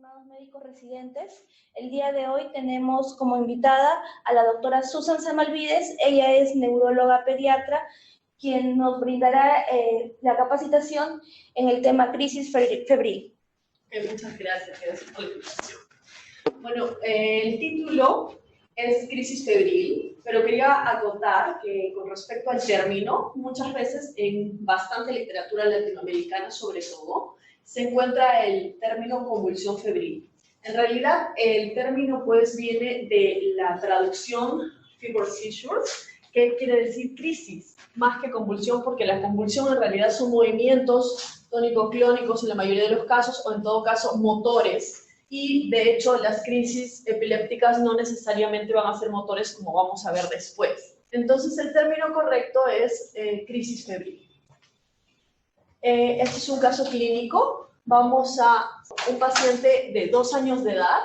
estimados médicos residentes. El día de hoy tenemos como invitada a la doctora Susan Samalvides. Ella es neuróloga pediatra, quien nos brindará la capacitación en el tema crisis febril. Muchas gracias por la invitación. Bueno, el título es crisis febril, pero quería acotar que con respecto al término, muchas veces en bastante literatura latinoamericana sobre todo, se encuentra el término convulsión febril. En realidad, el término pues viene de la traducción fever seizures, que quiere decir crisis, más que convulsión, porque la convulsión en realidad son movimientos tónico-clónicos en la mayoría de los casos, o en todo caso motores, y de hecho las crisis epilépticas no necesariamente van a ser motores, como vamos a ver después. Entonces el término correcto es crisis febril. Este es un caso clínico. Vamos a un paciente de 2 años de edad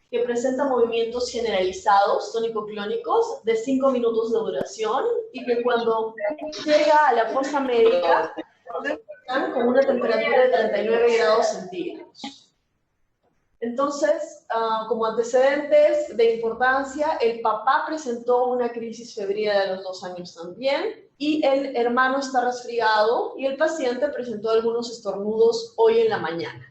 que presenta movimientos generalizados tónico-clónicos de 5 minutos de duración y que cuando llega a la posta médica con una temperatura de 39 grados centígrados. Entonces, como antecedentes de importancia, el papá presentó una crisis febril a los 2 años también, y el hermano está resfriado, y el paciente presentó algunos estornudos hoy en la mañana.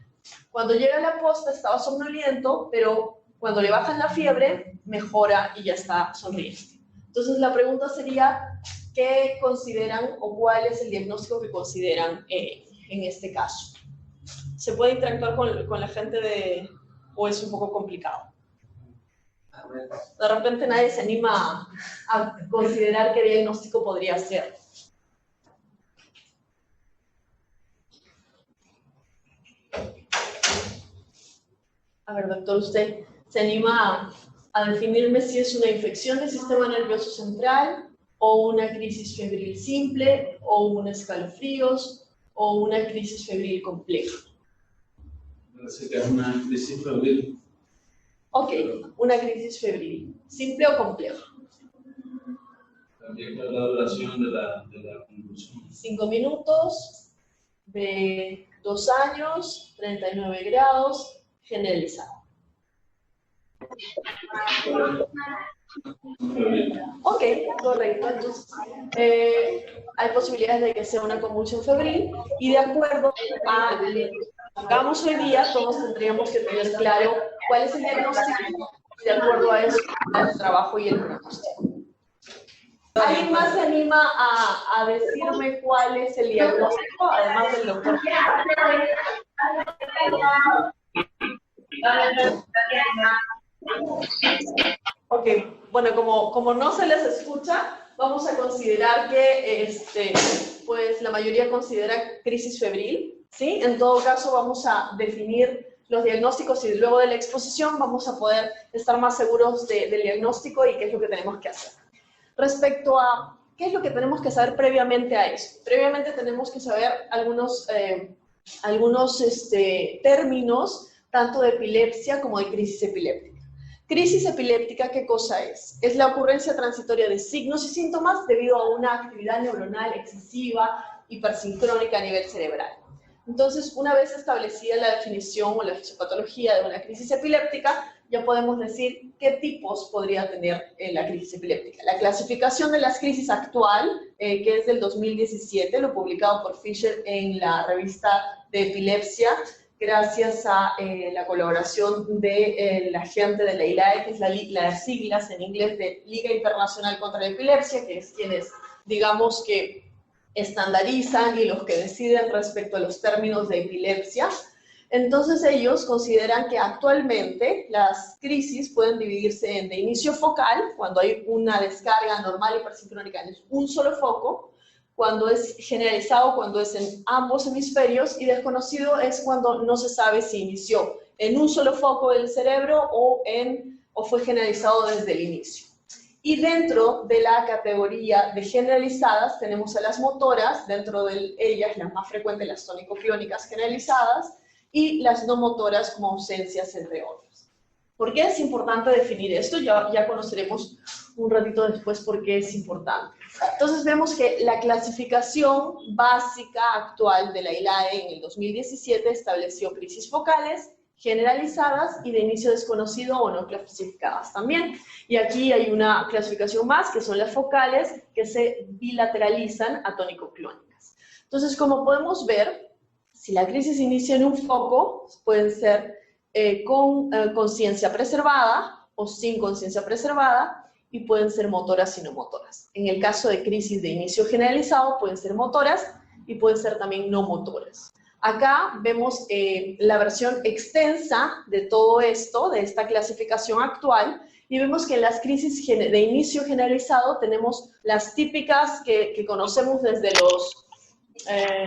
Cuando llega a la posta estaba somnoliento, pero cuando le bajan la fiebre, mejora y ya está sonriente. Entonces la pregunta sería, ¿qué consideran o cuál es el diagnóstico que consideran en este caso? ¿Se puede interactuar con la gente o es un poco complicado? De repente nadie se anima a considerar qué diagnóstico podría ser. A ver, doctor, ¿usted se anima a definirme si es una infección del sistema nervioso central, o una crisis febril simple, o un escalofríos, o una crisis febril compleja? Parece que es una crisis febril. Ok, una crisis febril. ¿Simple o compleja? También con la duración de la convulsión. 5 minutos, de 2 años, 39 grados, generalizado. Ok, correcto. Entonces, hay posibilidades de que sea una convulsión febril, y de acuerdo a lo que hagamos hoy día, todos tendríamos que tener claro cuál es el diagnóstico, y de acuerdo a eso, el trabajo y el pronóstico. ¿Alguien más se anima a decirme cuál es el diagnóstico, además del doctor? Ok, bueno, como no se les escucha, vamos a considerar que pues la mayoría considera crisis febril, ¿sí? En todo caso vamos a definir los diagnósticos y luego de la exposición vamos a poder estar más seguros del diagnóstico y qué es lo que tenemos que hacer. Respecto a qué es lo que tenemos que saber previamente a eso. Previamente tenemos que saber algunos términos, tanto de epilepsia como de crisis epiléptica. Crisis epiléptica, ¿qué cosa es? Es la ocurrencia transitoria de signos y síntomas debido a una actividad neuronal excesiva, hipersincrónica a nivel cerebral. Entonces, una vez establecida la definición o la fisiopatología de una crisis epiléptica, ya podemos decir qué tipos podría tener la crisis epiléptica. La clasificación de las crisis actual, que es del 2017, lo publicado por Fisher en la revista de epilepsia, gracias a la colaboración de la gente de la ILAE, que es las siglas en inglés de Liga Internacional contra la Epilepsia, que es quienes, digamos que estandarizan y los que deciden respecto a los términos de epilepsia. Entonces ellos consideran que actualmente las crisis pueden dividirse en de inicio focal, cuando hay una descarga normal hipersincrónica en un solo foco, cuando es generalizado, cuando es en ambos hemisferios, y desconocido es cuando no se sabe si inició en un solo foco del cerebro o fue generalizado desde el inicio. Y dentro de la categoría de generalizadas tenemos a las motoras, dentro de ellas las más frecuentes, las tónico-clónicas generalizadas, y las no motoras como ausencias, entre otras. ¿Por qué es importante definir esto? Ya conoceremos un ratito después por qué es importante. Entonces vemos que la clasificación básica actual de la ILAE en el 2017 estableció crisis focales, generalizadas y de inicio desconocido o no clasificadas también. Y aquí hay una clasificación más, que son las focales, que se bilateralizan atónico-clónicas. Entonces, como podemos ver, si la crisis inicia en un foco, pueden ser con conciencia preservada o sin conciencia preservada, y pueden ser motoras y no motoras. En el caso de crisis de inicio generalizado, pueden ser motoras y pueden ser también no motoras. Acá vemos la versión extensa de todo esto, de esta clasificación actual, y vemos que en las crisis de inicio generalizado tenemos las típicas que conocemos desde los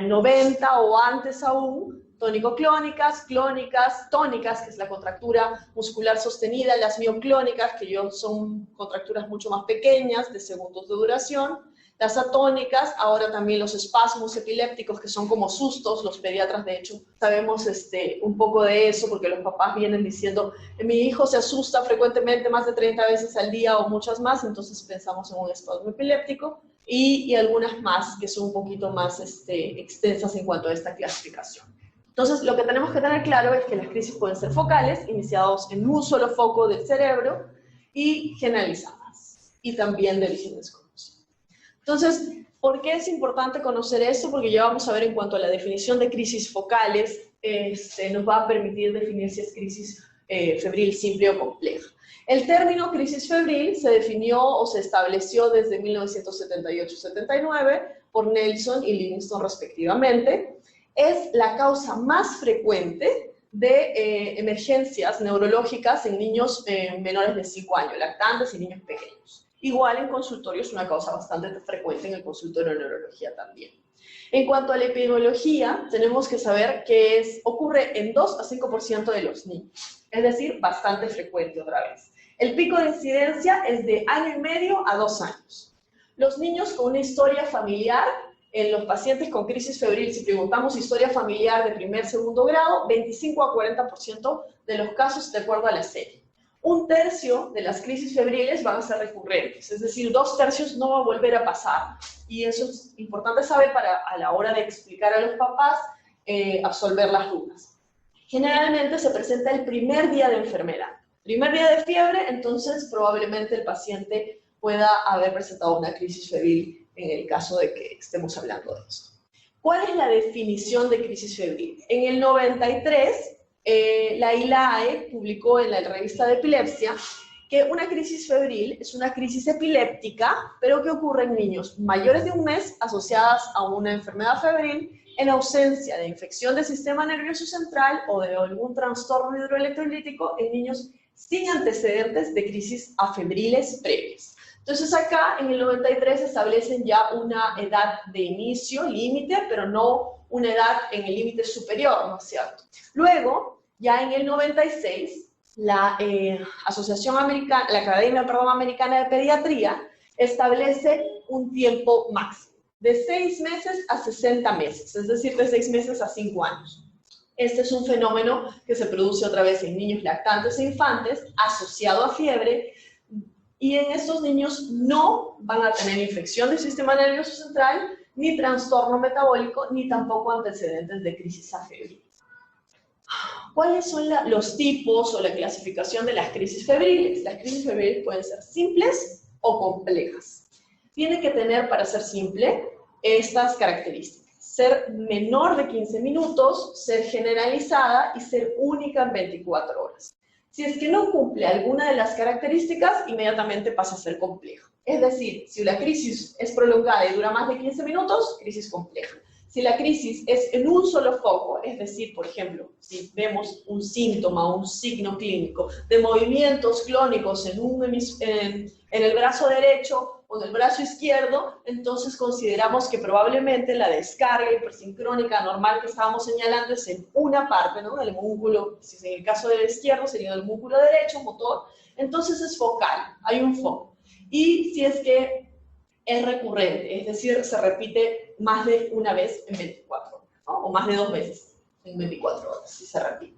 90 o antes aún, tónico-clónicas, clónicas, tónicas, que es la contractura muscular sostenida, las mioclónicas, que son contracturas mucho más pequeñas, de segundos de duración, las atónicas, ahora también los espasmos epilépticos, que son como sustos. Los pediatras, de hecho, sabemos un poco de eso, porque los papás vienen diciendo, mi hijo se asusta frecuentemente más de 30 veces al día o muchas más, entonces pensamos en un espasmo epiléptico, y algunas más que son un poquito más extensas en cuanto a esta clasificación. Entonces, lo que tenemos que tener claro es que las crisis pueden ser focales, iniciados en un solo foco del cerebro, y generalizadas, y también de origen desconocido. Entonces, ¿por qué es importante conocer esto? Porque ya vamos a ver en cuanto a la definición de crisis focales, nos va a permitir definir si es crisis febril simple o compleja. El término crisis febril se definió o se estableció desde 1978-79 por Nelson y Livingston respectivamente. Es la causa más frecuente de emergencias neurológicas en niños menores de 5 años, lactantes y niños pequeños. Igual en consultorio es una causa bastante frecuente en el consultorio de neurología también. En cuanto a la epidemiología, tenemos que saber que ocurre en 2 a 5% de los niños, es decir, bastante frecuente otra vez. El pico de incidencia es de 1,5 años a 2 años. Los niños con una historia familiar, en los pacientes con crisis febril, si preguntamos historia familiar de primer, segundo grado, 25 a 40% de los casos de acuerdo a la serie. 1/3 de las crisis febriles van a ser recurrentes, es decir, 2/3 no va a volver a pasar. Y eso es importante saber para a la hora de explicar a los papás, absolver las dudas. Generalmente se presenta el primer día de enfermedad. Primer día de fiebre, entonces probablemente el paciente pueda haber presentado una crisis febril en el caso de que estemos hablando de esto. ¿Cuál es la definición de crisis febril? En el 93, la ILAE publicó en la revista de epilepsia que una crisis febril es una crisis epiléptica, pero que ocurre en niños mayores de 1 mes asociadas a una enfermedad febril en ausencia de infección del sistema nervioso central o de algún trastorno hidroelectrolítico en niños sin antecedentes de crisis afebriles previas. Entonces acá en el 93 establecen ya una edad de inicio, límite, pero no una edad en el límite superior, ¿no es cierto? Luego, ya en el 96, la Asociación Americana, la Academia Americana de Pediatría establece un tiempo máximo, de 6 meses a 60 meses, es decir, de 6 meses a 5 años. Este es un fenómeno que se produce otra vez en niños lactantes e infantes, asociado a fiebre, y en estos niños no van a tener infección del sistema nervioso central, ni trastorno metabólico, ni tampoco antecedentes de crisis afebril. ¿Cuáles son los tipos o la clasificación de las crisis febriles? Las crisis febriles pueden ser simples o complejas. Tiene que tener, para ser simple, estas características: ser menor de 15 minutos, ser generalizada y ser única en 24 horas. Si es que no cumple alguna de las características, inmediatamente pasa a ser compleja. Es decir, si la crisis es prolongada y dura más de 15 minutos, crisis compleja. Si la crisis es en un solo foco, es decir, por ejemplo, si vemos un síntoma, un signo clínico de movimientos clónicos en el brazo derecho o en el brazo izquierdo, entonces consideramos que probablemente la descarga hipersincrónica normal que estábamos señalando es en una parte, ¿no?, del músculo. Si es en el caso del izquierdo sería el músculo derecho, motor, entonces es focal, hay un foco. Y si es que es recurrente, es decir, se repite más de una vez en 24 horas, ¿no?, o más de 2 veces en 24 horas, si se repite.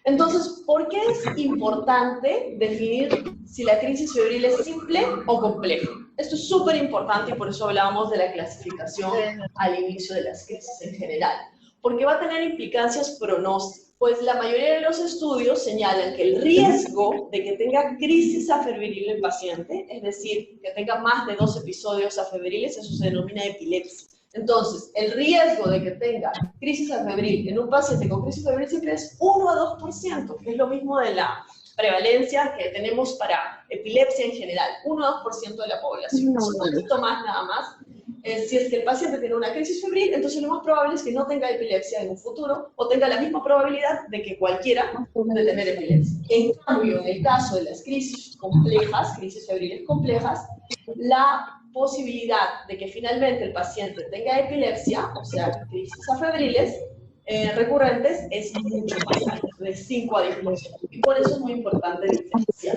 Entonces, ¿por qué es importante definir si la crisis febril es simple o compleja? Esto es súper importante y por eso hablábamos de la clasificación al inicio de las crisis en general. porque va a tener implicancias pronósticas. Pues la mayoría de los estudios señalan que el riesgo de que tenga crisis afebril el paciente, es decir, que tenga más de 2 episodios afebriles, eso se denomina epilepsia. Entonces, el riesgo de que tenga crisis afebril en un paciente con crisis afebril siempre es 1 a 2%, que es lo mismo de la prevalencia que tenemos para epilepsia en general, 1 a 2% de la población, es un poquito más nada más. Si es que el paciente tiene una crisis febril, entonces lo más probable es que no tenga epilepsia en un futuro o tenga la misma probabilidad de que cualquiera puede tener epilepsia. En cambio, en el caso de las crisis complejas, crisis febriles complejas, la posibilidad de que finalmente el paciente tenga epilepsia, o sea, crisis afebriles recurrentes, es mucho más alta, de 5 a 10%. Y por eso es muy importante diferenciar.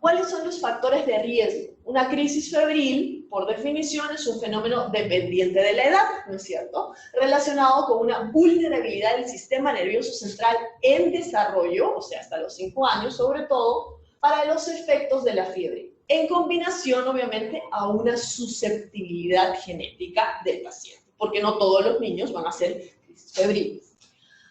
¿Cuáles son los factores de riesgo? Una crisis febril, por definición, es un fenómeno dependiente de la edad, ¿no es cierto? Relacionado con una vulnerabilidad del sistema nervioso central en desarrollo, o sea, hasta los 5 años, sobre todo, para los efectos de la fiebre, en combinación, obviamente, a una susceptibilidad genética del paciente, porque no todos los niños van a ser crisis febriles.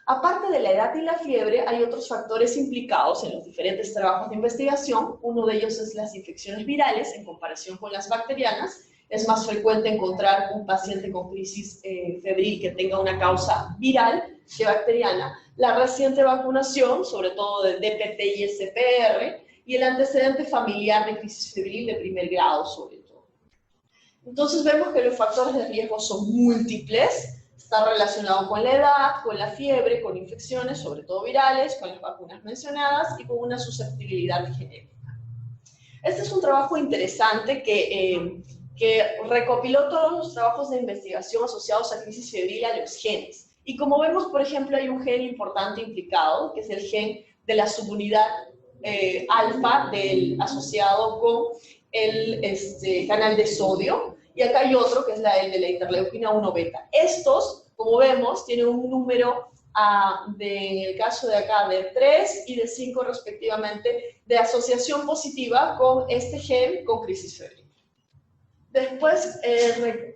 Aparte de la edad y la fiebre, hay otros factores implicados en los diferentes trabajos de investigación. Uno de ellos es las infecciones virales en comparación con las bacterianas. Es más frecuente encontrar un paciente con crisis febril que tenga una causa viral que bacteriana. La reciente vacunación, sobre todo de DPT y SPR, y el antecedente familiar de crisis febril de primer grado, sobre todo. Entonces vemos que los factores de riesgo son múltiples. Está relacionado con la edad, con la fiebre, con infecciones, sobre todo virales, con las vacunas mencionadas y con una susceptibilidad genética. Este es un trabajo interesante que recopiló todos los trabajos de investigación asociados a crisis febril a los genes. Y como vemos, por ejemplo, hay un gen importante implicado, que es el gen de la subunidad alfa asociado con el canal de sodio. Y acá hay otro, que es el de la interleuquina 1 beta. Estos, como vemos, tienen un número, en el caso de acá, de 3 y de 5 respectivamente, de asociación positiva con este gen con crisis febril. Después,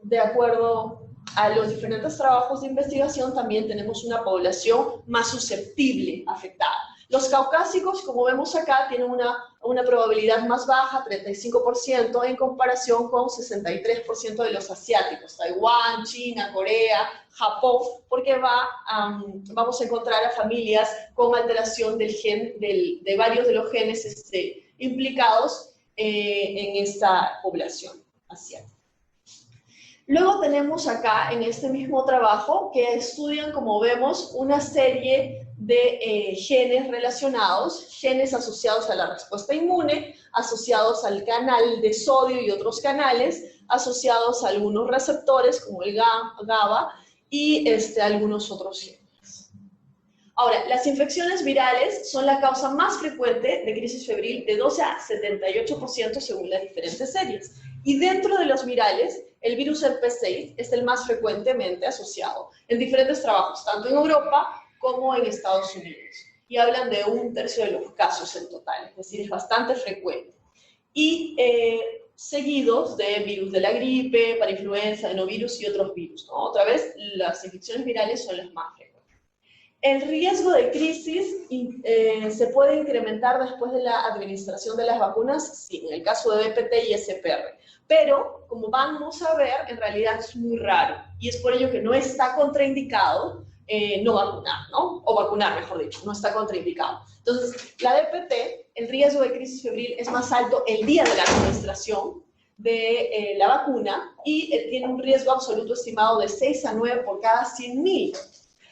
de acuerdo a los diferentes trabajos de investigación, también tenemos una población más susceptible afectada. Los caucásicos, como vemos acá, tienen una probabilidad más baja, 35%, en comparación con 63% de los asiáticos, Taiwán, China, Corea, Japón, porque vamos a encontrar a familias con alteración del gen, de varios de los genes implicados en esta población asiática. Luego tenemos acá, en este mismo trabajo, que estudian, como vemos, una serie de genes relacionados, genes asociados a la respuesta inmune, asociados al canal de sodio y otros canales, asociados a algunos receptores, como el GABA, y algunos otros genes. Ahora, las infecciones virales son la causa más frecuente de crisis febril, de 12 a 78% según las diferentes series. Y dentro de los virales, el virus herpes-6 es el más frecuentemente asociado en diferentes trabajos, tanto en Europa como en Estados Unidos. Y hablan de 1/3 de los casos en total, es decir, es bastante frecuente. Y seguidos de virus de la gripe, parainfluenza, adenovirus y otros virus, ¿no? Otra vez, las infecciones virales son las más frecuentes. El riesgo de crisis se puede incrementar después de la administración de las vacunas, sí, en el caso de DPT y SPR. Pero, como vamos a ver, en realidad es muy raro. Y es por ello que no está contraindicado no vacunar, ¿no? O vacunar, mejor dicho, no está contraindicado. Entonces, la DPT, el riesgo de crisis febril es más alto el día de la administración de la vacuna y tiene un riesgo absoluto estimado de 6 a 9 por cada 100.000.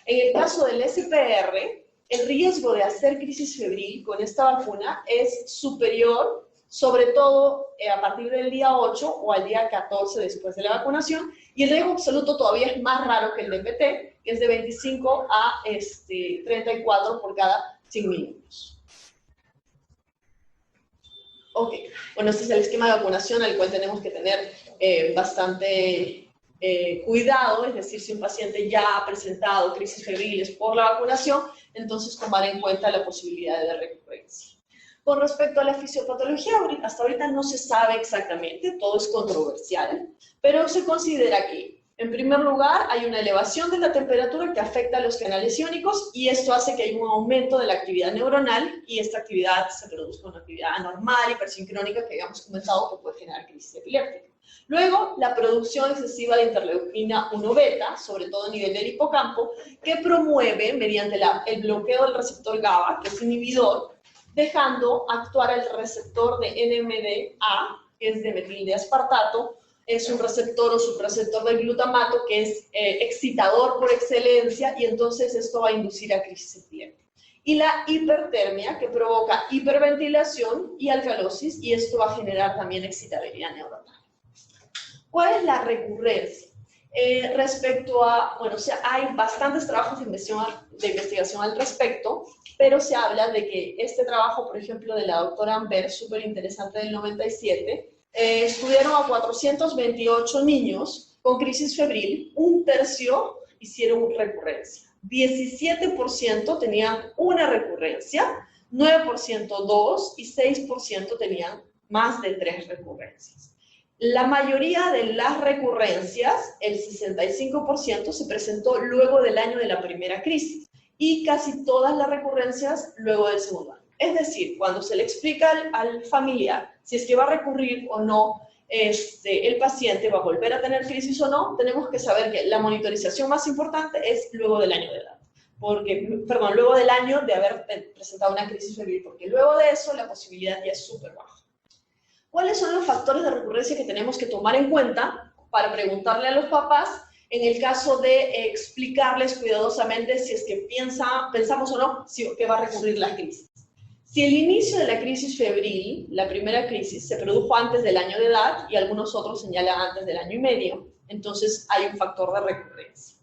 En el caso del SPR, el riesgo de hacer crisis febril con esta vacuna es superior, sobre todo a partir del día 8 o al día 14 después de la vacunación, y el riesgo absoluto todavía es más raro que el DPT, que es de 25 a 34 por cada 100 minutos. Ok, bueno, este es el esquema de vacunación al cual tenemos que tener bastante cuidado, es decir, si un paciente ya ha presentado crisis febriles por la vacunación, entonces tomar en cuenta la posibilidad de recurrencia. Con respecto a la fisiopatología, hasta ahorita no se sabe exactamente, todo es controversial, pero se considera que En primer lugar, hay una elevación de la temperatura que afecta a los canales iónicos y esto hace que haya un aumento de la actividad neuronal y esta actividad se produzca una actividad anormal, hipersincrónica, que habíamos comentado que puede generar crisis epiléptica. Luego, la producción excesiva de interleuquina 1 beta, sobre todo a nivel del hipocampo, que promueve mediante el bloqueo del receptor GABA, que es inhibidor, dejando actuar el receptor de NMDA, que es de metildeaspartato, es un receptor o subreceptor del glutamato que es excitador por excelencia y entonces esto va a inducir a crisis epiléptica. Y la hipertermia que provoca hiperventilación y alcalosis y esto va a generar también excitabilidad neuronal. ¿Cuál es la recurrencia? Respecto a, bueno, o sea, hay bastantes trabajos de investigación al respecto, pero se habla de que este trabajo, por ejemplo, de la doctora Amber, súper interesante del 97, estudiaron a 428 niños con crisis febril, un tercio hicieron recurrencia, 17% tenían una recurrencia, 9% dos y 6% tenían más de 3 recurrencias. La mayoría de las recurrencias, el 65%, se presentó luego del año de la primera crisis y casi todas las recurrencias luego del segundo año. Es decir, cuando se le explica al familiar si es que va a recurrir o no el paciente, va a volver a tener crisis o no, tenemos que saber que la monitorización más importante es luego del año de edad. Luego del año de haber presentado una crisis febril, porque luego de eso la posibilidad ya es súper baja. ¿Cuáles son los factores de recurrencia que tenemos que tomar en cuenta para preguntarle a los papás en el caso de explicarles cuidadosamente si es que pensamos o no que va a recurrir la crisis? Si el inicio de la crisis febril, la primera crisis, se produjo antes del año de edad y algunos otros señalan antes del año y medio, entonces hay un factor de recurrencia.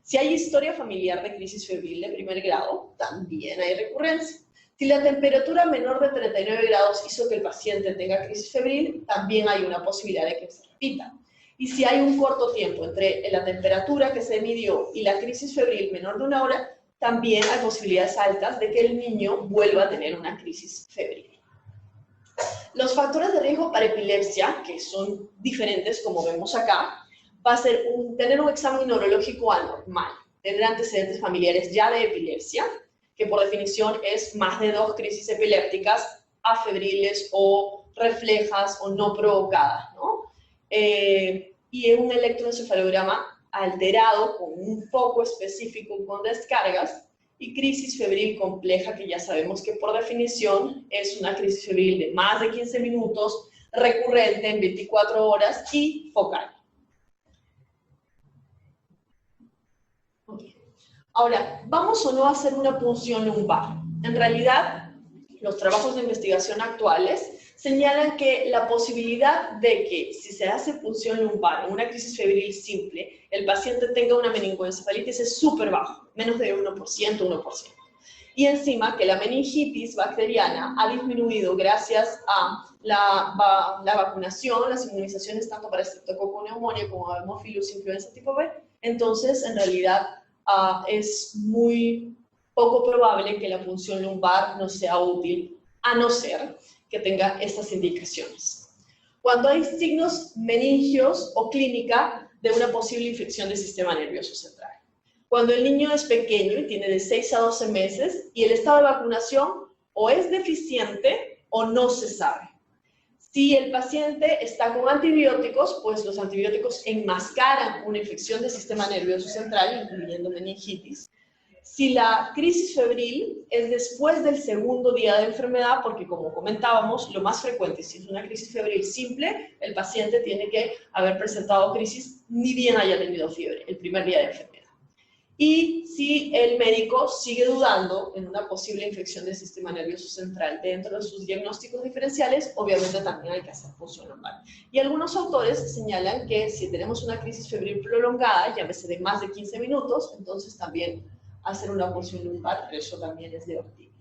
Si hay historia familiar de crisis febril de primer grado, también hay recurrencia. Si la temperatura menor de 39 grados hizo que el paciente tenga crisis febril, también hay una posibilidad de que se repita. Y si hay un corto tiempo entre la temperatura que se midió y la crisis febril menor de 1 hora, también hay posibilidades altas de que el niño vuelva a tener una crisis febril. Los factores de riesgo para epilepsia, que son diferentes como vemos acá, va a ser tener un examen neurológico anormal, tener antecedentes familiares ya de epilepsia, que por definición es más de 2 crisis epilépticas afebriles o reflejas o no provocadas, ¿no? Y un electroencefalograma alterado con un foco específico con descargas y crisis febril compleja, que ya sabemos que por definición es una crisis febril de más de 15 minutos, recurrente en 24 horas y focal. Ahora, ¿vamos o no a hacer una punción lumbar? En realidad, los trabajos de investigación actuales señalan que la posibilidad de que si se hace punción lumbar en una crisis febril simple, el paciente tenga una meningoencefalitis es súper bajo, menos de 1%, 1%. Y encima que la meningitis bacteriana ha disminuido gracias a la vacunación, las inmunizaciones tanto para estreptococo neumonía como Haemophilus influenza tipo B, entonces en realidad es muy poco probable que la punción lumbar no sea útil, a no ser que tenga estas indicaciones. Cuando hay signos meningios o clínica de una posible infección del sistema nervioso central. Cuando el niño es pequeño y tiene de 6 a 12 meses y el estado de vacunación o es deficiente o no se sabe. Si el paciente está con antibióticos, pues los antibióticos enmascaran una infección del sistema nervioso central, incluyendo meningitis. Si la crisis febril es después del segundo día de enfermedad, porque como comentábamos, lo más frecuente, si es una crisis febril simple, el paciente tiene que haber presentado crisis ni bien haya tenido fiebre, el primer día de enfermedad. Y si el médico sigue dudando en una posible infección del sistema nervioso central dentro de sus diagnósticos diferenciales, obviamente también hay que hacer punción lumbar. Y algunos autores señalan que si tenemos una crisis febril prolongada, llámese de más de 15 minutos, entonces también hacer una punción lumbar, pero eso también es de óptimo.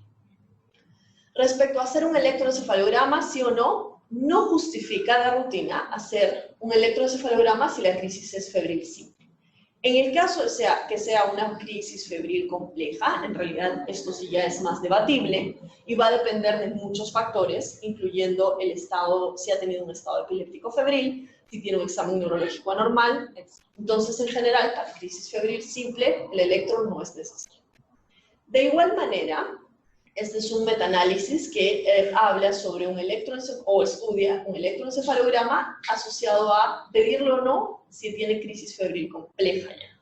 Respecto a hacer un electroencefalograma, sí o no, no justifica la rutina hacer un electroencefalograma si la crisis es febril simple. En el caso de que sea una crisis febril compleja, en realidad esto sí ya es más debatible y va a depender de muchos factores, incluyendo el estado, si ha tenido un estado epiléptico febril, si tiene un examen neurológico anormal, etc. Entonces, en general, para crisis febril simple, el electro no es necesario. De igual manera, este es un metaanálisis que habla sobre un estudia un electroencefalograma asociado a pedirlo o no si tiene crisis febril compleja ya.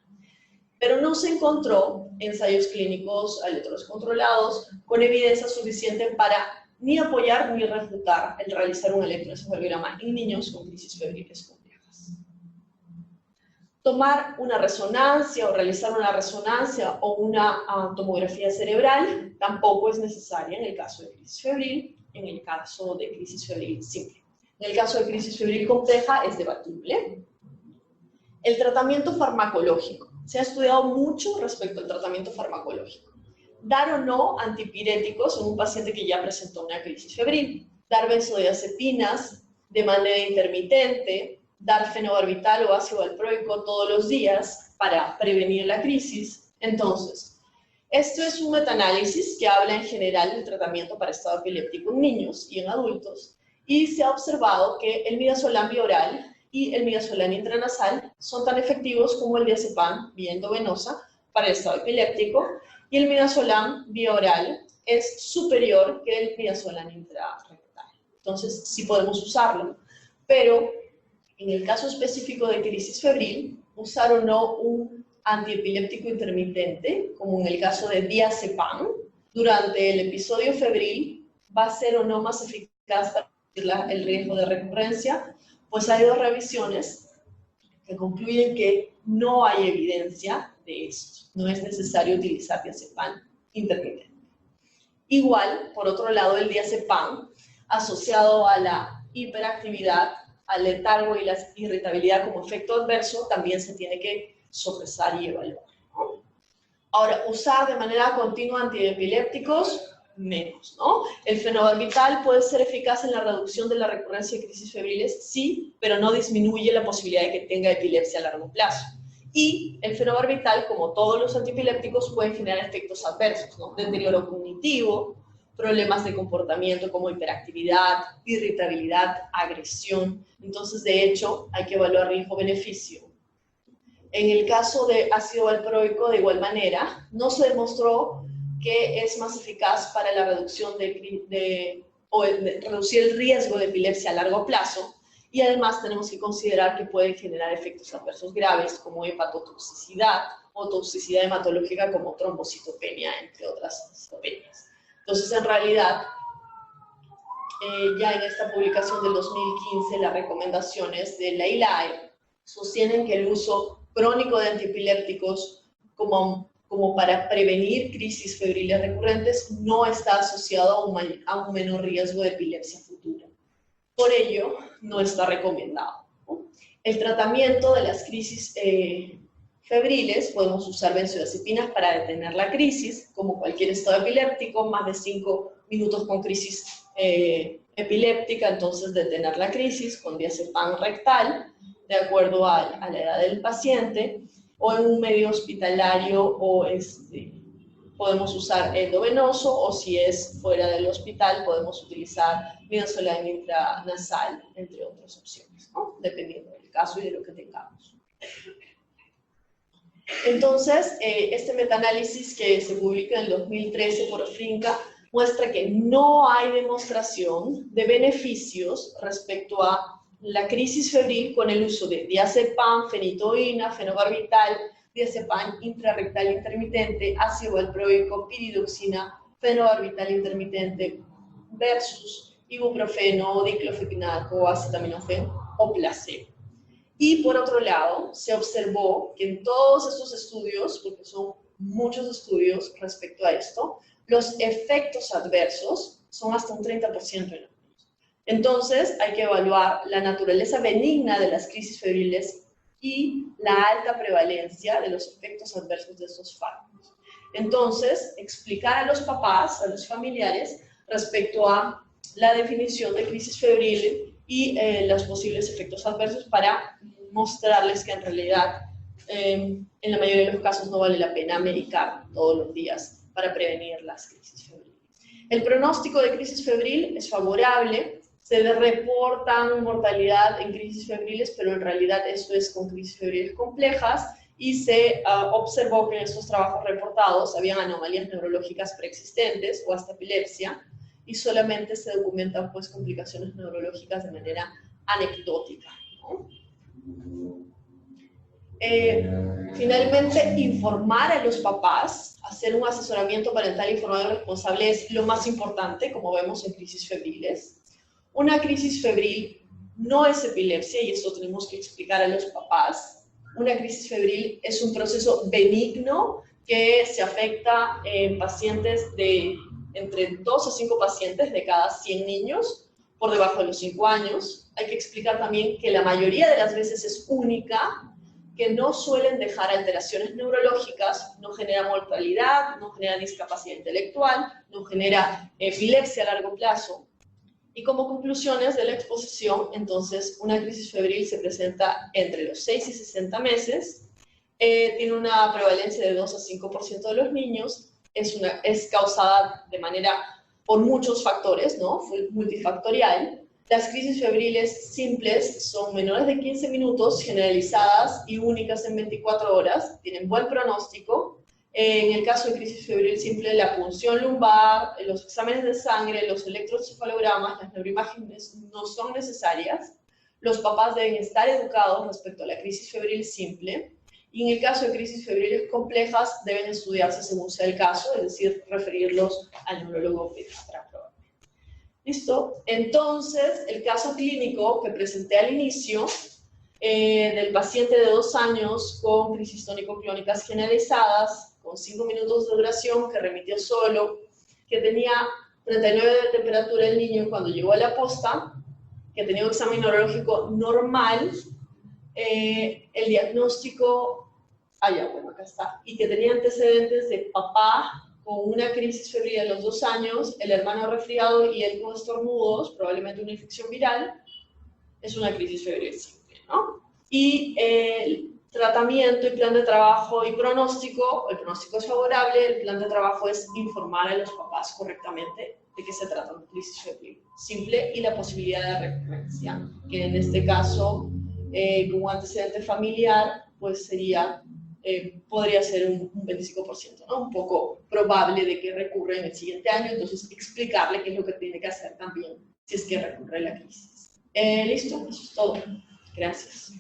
Pero no se encontró ensayos clínicos aleatorios controlados con evidencia suficiente para ni apoyar ni refutar el realizar un electroencefalograma en niños con crisis febriles complejas. Tomar una resonancia o realizar una resonancia o una tomografía cerebral tampoco es necesaria en el caso de crisis febril, en el caso de crisis febril simple. En el caso de crisis febril compleja es debatible. El tratamiento farmacológico. Se ha estudiado mucho respecto al tratamiento farmacológico. Dar o no antipiréticos en un paciente que ya presentó una crisis febril. Dar benzodiazepinas de manera intermitente. Dar fenobarbital o ácido valproico todos los días para prevenir la crisis. Entonces, esto es un metaanálisis que habla en general del tratamiento para estado epiléptico en niños y en adultos, y se ha observado que el midazolam bioral y el midazolam intranasal son tan efectivos como el diazepam vía endovenosa para el estado epiléptico, y el midazolam bioral es superior que el midazolam intrarrectal. Entonces, sí podemos usarlo, pero en el caso específico de crisis febril, usar o no un antiepiléptico intermitente, como en el caso de diazepam, durante el episodio febril, va a ser o no más eficaz para reducir el riesgo de recurrencia, pues hay dos revisiones que concluyen que no hay evidencia de esto. No es necesario utilizar diazepam intermitente. Igual, por otro lado, el diazepam, asociado a la hiperactividad, al letargo y la irritabilidad como efecto adverso, también se tiene que sopesar y evaluar, ¿no? Ahora, usar de manera continua antiepilépticos, menos, ¿no? El fenobarbital puede ser eficaz en la reducción de la recurrencia de crisis febriles, sí, pero no disminuye la posibilidad de que tenga epilepsia a largo plazo. Y el fenobarbital, como todos los antiepilépticos, pueden generar efectos adversos, ¿no? Deterioro cognitivo, problemas de comportamiento como hiperactividad, irritabilidad, agresión. Entonces, de hecho, hay que evaluar riesgo-beneficio. En el caso de ácido valproico, de igual manera, no se demostró que es más eficaz para la reducción de reducir el riesgo de epilepsia a largo plazo, y además tenemos que considerar que puede generar efectos adversos graves como hepatotoxicidad o toxicidad hematológica como trombocitopenia, entre otras citopenias. Entonces, en realidad, ya en esta publicación del 2015, las recomendaciones de la ILAE sostienen que el uso crónico de antiepilépticos como para prevenir crisis febriles recurrentes no está asociado a un menor riesgo de epilepsia futura. Por ello, no está recomendado, ¿no? El tratamiento de las crisis febriles, podemos usar benzodiazepinas para detener la crisis, como cualquier estado epiléptico, más de 5 minutos con crisis epiléptica, entonces detener la crisis con diazepam rectal, de acuerdo a la edad del paciente, o en un medio hospitalario, o podemos usar endovenoso, o si es fuera del hospital, podemos utilizar midazolam intranasal, entre otras opciones, ¿no? Dependiendo del caso y de lo que tengamos. Entonces, este metaanálisis que se publica en el 2013 por Frinca muestra que no hay demostración de beneficios respecto a la crisis febril con el uso de diazepam, fenitoína, fenobarbital, diazepam intrarrectal intermitente, ácido valproico, piridoxina, fenobarbital intermitente versus ibuprofeno, diclofenaco, acetaminofén o placebo. Y por otro lado, se observó que en todos estos estudios, porque son muchos estudios respecto a esto, los efectos adversos son hasta un 30% en los niños. Entonces, hay que evaluar la naturaleza benigna de las crisis febriles y la alta prevalencia de los efectos adversos de estos fármacos. Entonces, explicar a los papás, a los familiares, respecto a la definición de crisis febril y los posibles efectos adversos para mostrarles que en realidad en la mayoría de los casos no vale la pena medicar todos los días para prevenir las crisis febriles. El pronóstico de crisis febril es favorable, se reportan mortalidad en crisis febriles, pero en realidad eso es con crisis febriles complejas, y se observó que en estos trabajos reportados habían anomalías neurológicas preexistentes o hasta epilepsia, y solamente se documentan pues complicaciones neurológicas de manera anecdótica, ¿no? Finalmente, informar a los papás, hacer un asesoramiento parental informado y responsable es lo más importante, como vemos en crisis febriles. Una crisis febril no es epilepsia, y eso tenemos que explicar a los papás. Una crisis febril es un proceso benigno que se afecta en pacientes de entre 2 a 5 pacientes de cada 100 niños por debajo de los 5 años. Hay que explicar también que la mayoría de las veces es única, que no suelen dejar alteraciones neurológicas, no genera mortalidad, no genera discapacidad intelectual, no genera epilepsia a largo plazo. Y como conclusiones de la exposición, entonces, una crisis febril se presenta entre los 6 y 60 meses, tiene una prevalencia de 2 a 5% de los niños, es causada de manera por muchos factores, ¿no? Multifactorial. Las crisis febriles simples son menores de 15 minutos, generalizadas y únicas en 24 horas, tienen buen pronóstico. En el caso de crisis febril simple, la punción lumbar, los exámenes de sangre, los electroencefalogramas, las neuroimágenes no son necesarias. Los papás deben estar educados respecto a la crisis febril simple. Y en el caso de crisis febriles complejas, deben estudiarse según sea el caso, es decir, referirlos al neurólogo pediatra. ¿Listo? Entonces, el caso clínico que presenté al inicio, del paciente de 2 años con crisis tónico-clónicas generalizadas, con 5 minutos de duración, que remitió solo, que tenía 39 de temperatura el niño cuando llegó a la posta, que tenía un examen neurológico normal, el diagnóstico, bueno, acá está, y que tenía antecedentes de papá con una crisis febril a los 2 años, el hermano resfriado y él con estornudos, probablemente una infección viral, es una crisis febril simple, ¿no? Y el tratamiento y plan de trabajo y pronóstico, el pronóstico es favorable, el plan de trabajo es informar a los papás correctamente de que se trata de una crisis febril simple y la posibilidad de recurrencia, que en este caso, como antecedente familiar, pues sería... podría ser un 25%, ¿no? Un poco probable de que recurra en el siguiente año, entonces explicarle qué es lo que tiene que hacer también si es que recurre la crisis. Listo, eso es todo. Gracias.